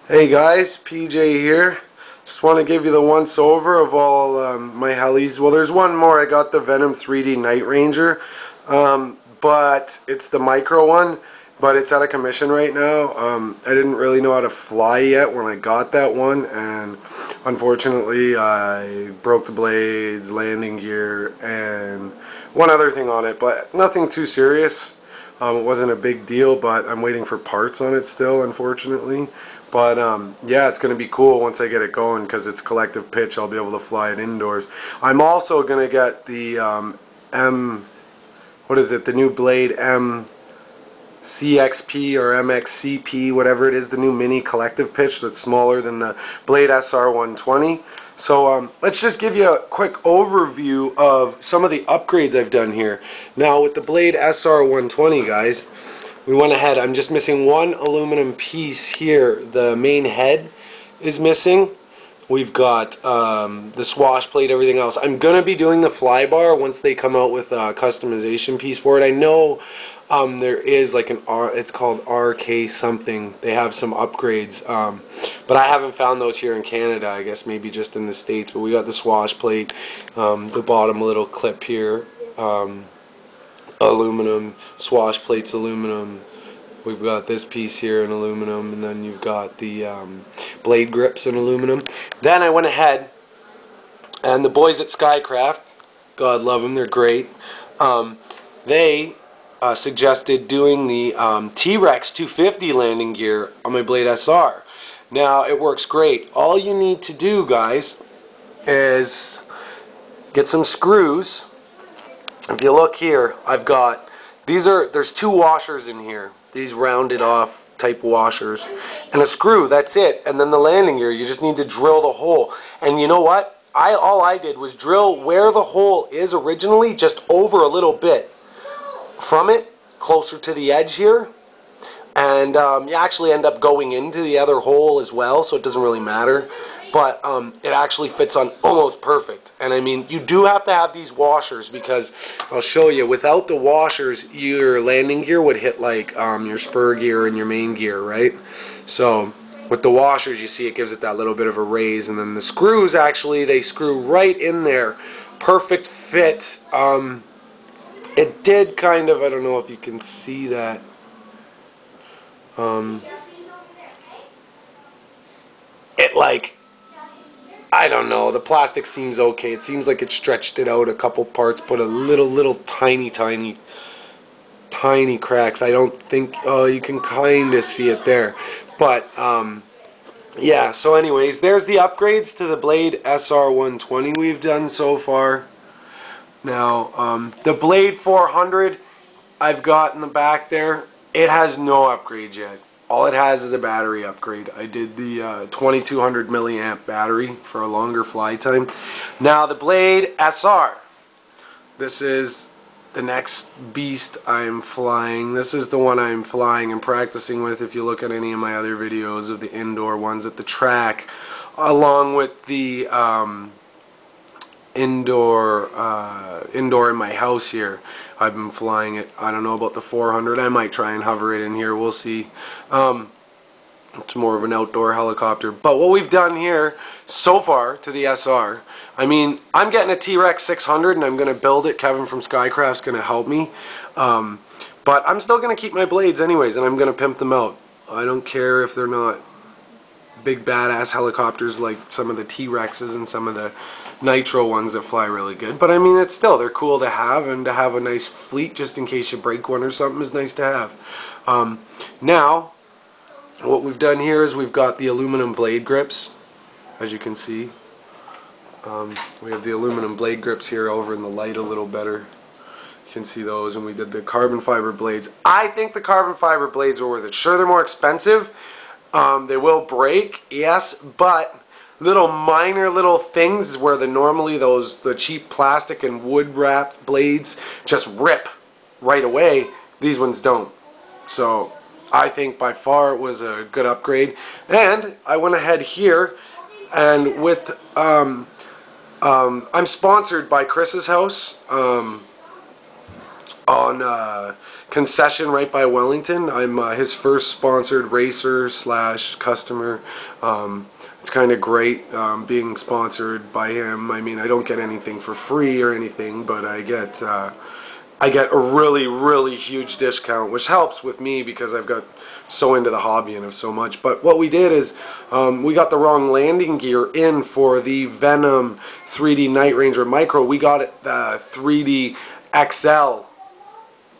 Hey guys, PJ here. Just want to give you the once over of all my helis. Well, there's one more. I got the Venom 3D Night Ranger, but it's the micro one, but it's out of commission right now. I didn't really know how to fly yet when I got that one, and unfortunately I broke the blades, landing gear, and one other thing on it, but nothing too serious. It wasn't a big deal, but I'm waiting for parts on it still, unfortunately. But yeah, it's going to be cool once I get it going because it's collective pitch. I'll be able to fly it indoors. I'm also going to get the what is it? The new Blade MCXP or MXCP, whatever it is, the new mini collective pitch that's smaller than the Blade SR120. So let's just give you a quick overview of some of the upgrades I've done here. Now with the Blade SR120, guys, we went ahead. I'm just missing one aluminum piece here. The main head is missing. We've got the swash plate, everything else. I'm going to be doing the fly bar once they come out with a customization piece for it. I know there is like it's called RK something. They have some upgrades, but I haven't found those here in Canada. I guess maybe just in the States. But we got the swash plate, the bottom little clip here, aluminum, swash plates aluminum. We've got this piece here in aluminum, and then you've got the blade grips in aluminum. Then I went ahead, and the boys at Skycraft, God love them, they're great, they suggested doing the T-Rex 250 landing gear on my Blade SR. Now, it works great. All you need to do, guys, is get some screws. If you look here, I've got, there's two washers in here. These rounded off type washers. And a screw, that's it. And then the landing gear, you just need to drill the hole. And you know what? All I did was drill where the hole is originally, just over a little bit from it, closer to the edge here. And you actually end up going into the other hole as well, so it doesn't really matter. But it actually fits on almost perfect. And I mean, you do have to have these washers because I'll show you, without the washers, your landing gear would hit like your spur gear and your main gear, right? So with the washers, you see it gives it that little bit of a raise. And then the screws, actually, they screw right in there. Perfect fit. It did kind of, I don't know if you can see that. It like, I don't know, the plastic seems okay. It seems like it stretched it out a couple parts, put a little tiny cracks. I don't think, oh, you can kind of see it there. But yeah, so anyways, there's the upgrades to the Blade SR120 we've done so far. Now, the Blade 400 I've got in the back there, it has no upgrade yet. All it has is a battery upgrade. I did the 2200 milliamp battery for a longer fly time. Now the Blade SR, this is the next beast I'm flying. This is the one I'm flying and practicing with. If you look at any of my other videos of the indoor ones at the track, along with the indoor in my house here, I've been flying it. I don't know about the 400. I might try and hover it in here. We'll see. It's more of an outdoor helicopter. But what we've done here so far to the SR, I mean, I'm getting a T-Rex 600 and I'm going to build it. Kevin from Skycraft's going to help me. But I'm still going to keep my blades anyways, and I'm going to pimp them out. I don't care if they're not big badass helicopters like some of the T-Rexes and some of the nitro ones that fly really good, but I mean, it's still, they're cool to have, and to have a nice fleet just in case you break one or something is nice to have. Now what we've done here is we've got the aluminum blade grips, as you can see. We have the aluminum blade grips here over in the light a little better. You can see those, and we did the carbon fiber blades. I think the carbon fiber blades were worth it. Sure, they're more expensive. They will break, yes, but minor little things where normally the cheap plastic and wood wrapped blades just rip right away, these ones don't. So I think by far it was a good upgrade. And I went ahead here, and with I'm sponsored by Chris's house. on Concession right by Wellington. I'm his first sponsored racer slash customer. It's kind of great being sponsored by him. I mean, I don't get anything for free or anything, but I get a really, really huge discount, which helps with me because I've got so into the hobby and have so much. But what we did is we got the wrong landing gear in for the Venom 3D Night Ranger Micro. We got it the 3D XL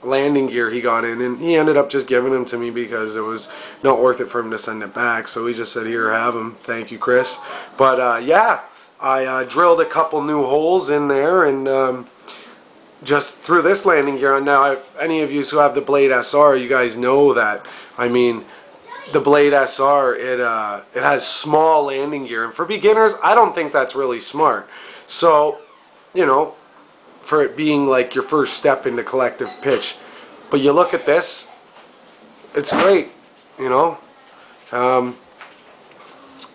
landing gear he got in, and he ended up just giving them to me because it was not worth it for him to send it back. So he just said, here, have them. Thank you, Chris. But yeah, I drilled a couple new holes in there and just threw this landing gear on. Now, if any of you who have the Blade SR, you guys know that, I mean, the Blade SR, it has small landing gear, and for beginners, I don't think that's really smart. So, you know, for it being like your first step into collective pitch. But you look at this, it's great, you know.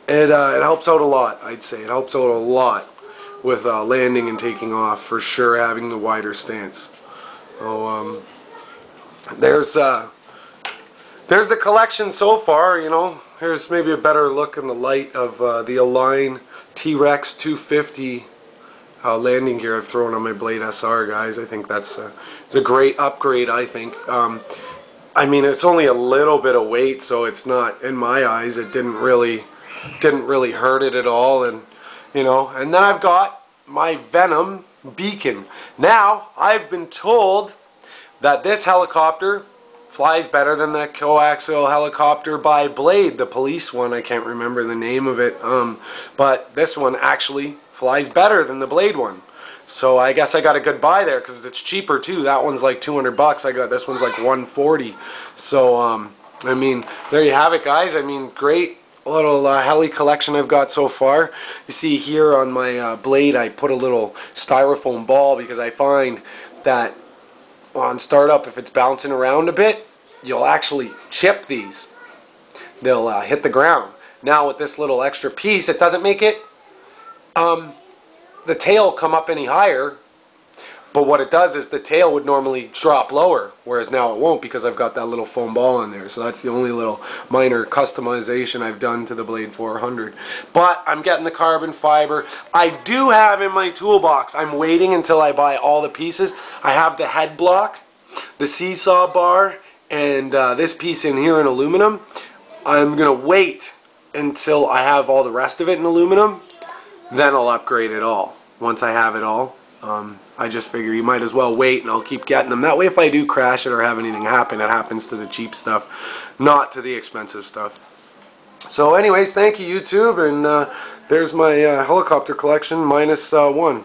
It helps out a lot, I'd say. It helps out a lot with landing and taking off, for sure, having the wider stance. So there's the collection so far, you know. Here's maybe a better look in the light of the Align T-Rex 250 landing gear I've thrown on my Blade SR, guys. I think it's a great upgrade, I think. I mean, it's only a little bit of weight, so it's not, in my eyes, it didn't really hurt it at all. And you know, and then I've got my Venom beacon. Now, I've been told that this helicopter flies better than the coaxial helicopter by Blade, the police one. I can't remember the name of it, but this one actually flies better than the Blade one. So I guess I got a good buy there because it's cheaper too. That one's like 200 bucks. I got this one's like 140. So I mean, there you have it, guys. I mean, great little heli collection I've got so far. You see here on my Blade, I put a little styrofoam ball because I find that on startup, if it's bouncing around a bit, you'll actually chip these. They'll hit the ground. Now with this little extra piece, it doesn't make it the tail come up any higher, but what it does is the tail would normally drop lower, whereas now it won't because I've got that little foam ball in there. So that's the only little minor customization I've done to the Blade 400. But I'm getting the carbon fiber. I do have in my toolbox, I'm waiting until I buy all the pieces. I have the head block, the seesaw bar, and this piece in here in aluminum. I'm going to wait until I have all the rest of it in aluminum. Then I'll upgrade it all. Once I have it all, I just figure you might as well wait, and I'll keep getting them. That way, if I do crash it or have anything happen, it happens to the cheap stuff, not to the expensive stuff. So anyways, thank you, YouTube, and there's my helicopter collection minus one.